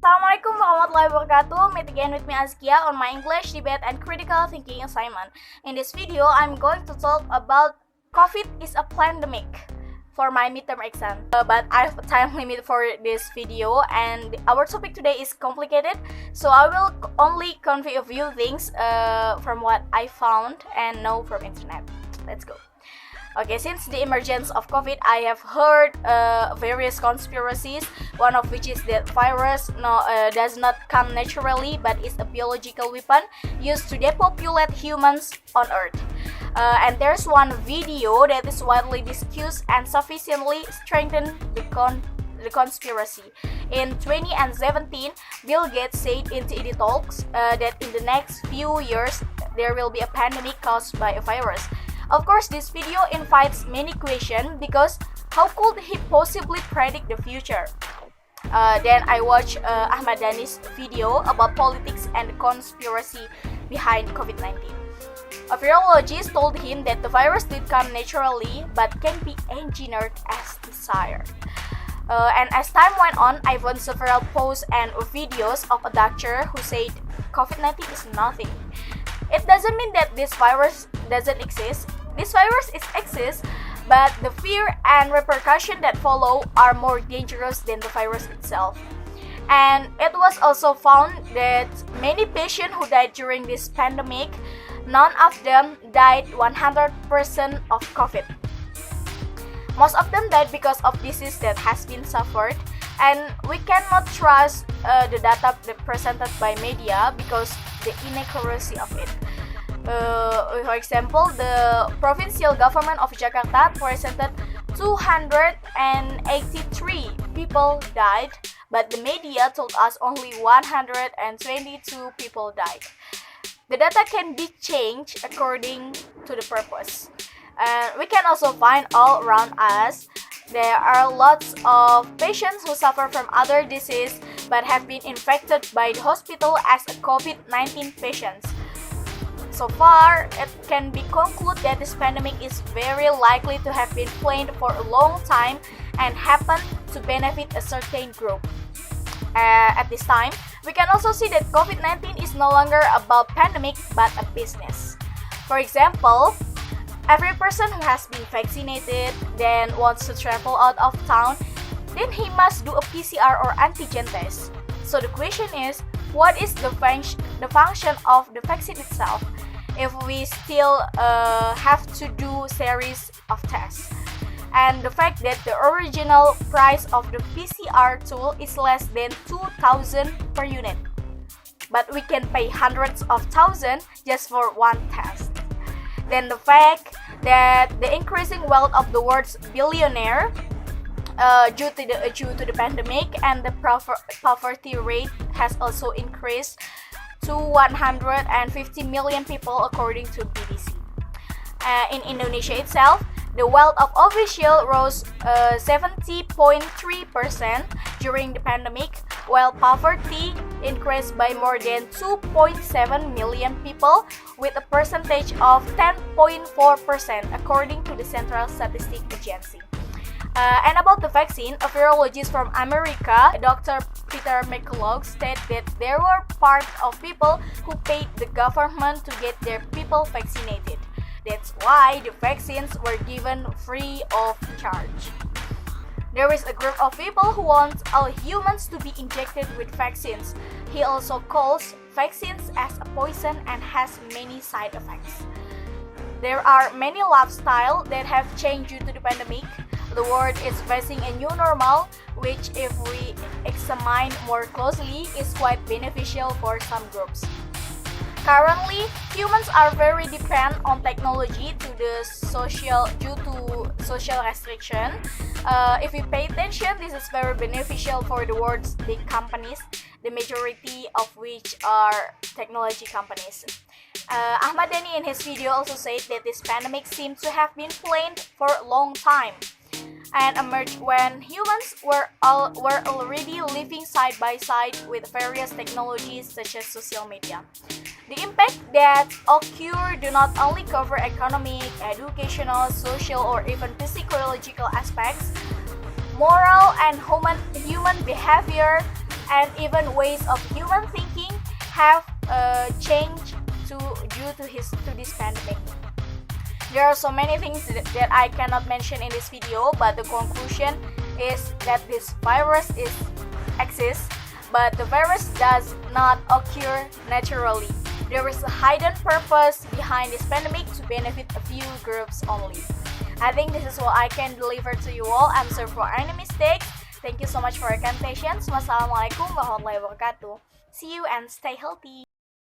Assalamualaikum warahmatullahi wabarakatuh. Meet again with me Adzkiya on my English debate and critical thinking assignment. In this video, I'm going to talk about COVID is a pandemic for my midterm exam. But I have a time limit for this video, and our topic today is complicated, so I will only convey a few things from what I found and know from internet. Let's go. Okay, since the emergence of COVID, I have heard various conspiracies, one of which is that virus does not come naturally but is a biological weapon used to depopulate humans on Earth. And there's one video that is widely discussed and sufficiently strengthened the conspiracy. In 2017, Bill Gates said in TED Talks that in the next few years, there will be a pandemic caused by a virus. Of course, this video invites many questions because how could he possibly predict the future? Then I watched Ahmad Dhani's video about politics and the conspiracy behind COVID-19. A virologist told him that the virus did come naturally but can be engineered as desired. And as time went on, I found several posts and videos of a doctor who said COVID-19 is nothing. It doesn't mean that this virus doesn't exist. This virus exists, but the fear and repercussion that follow are more dangerous than the virus itself. And it was also found that many patients who died during this pandemic, none of them died 100% of COVID. Most of them died because of disease that has been suffered, and we cannot trust the data presented by media because the inaccuracy of it. For example, the provincial government of Jakarta presented 283 people died, but the media told us only 122 people died. The data can be changed according to the purpose. We can also find all around us there are lots of patients who suffer from other diseases but have been infected by the hospital as a COVID-19 patients. So far, it can be concluded that this pandemic is very likely to have been planned for a long time and happen to benefit a certain group. At this time, we can also see that COVID-19 is no longer about pandemic but a business. For example, every person who has been vaccinated then wants to travel out of town, then he must do a PCR or antigen test. So the question is, what is the function of the vaccine itself if we still have to do series of tests? And the fact that the original price of the PCR tool is less than 2,000 per unit, but we can pay hundreds of thousands just for one test. Then the fact that the increasing wealth of the world's billionaire due to the pandemic, and the poverty rate has also increased to 150 million people according to BBC. In Indonesia itself, the wealth of officials rose 70.3% during the pandemic, while poverty increased by more than 2.7 million people with a percentage of 10.4% according to the Central Statistics Agency. And about the vaccine, a virologist from America, Dr. Peter McCullough, said that there were part of people who paid the government to get their people vaccinated. That's why the vaccines were given free of charge. There is a group of people who want all humans to be injected with vaccines. He also calls vaccines as a poison and has many side effects. There are many lifestyles that have changed due to the pandemic. The world is facing a new normal, which if we examine more closely is quite beneficial for some groups. Currently, humans are very dependent on technology due to social restriction. If we pay attention, this is very beneficial for the world's big companies, the majority of which are technology companies. Ahmad Dhani in his video also said that this pandemic seems to have been planned for a long time and emerged when humans were already living side by side with various technologies such as social media. The impact that occur do not only cover economic, educational, social, or even physiological aspects. Moral and human behavior and even ways of human thinking have changed due to this pandemic. There are so many things that I cannot mention in this video, but the conclusion is that this virus exists, but the virus does not occur naturally. There is a hidden purpose behind this pandemic to benefit a few groups only. I think this is what I can deliver to you all. I'm sorry for any mistakes. Thank you so much for your patience. Wassalamualaikum warahmatullahi wabarakatuh. See you and stay healthy.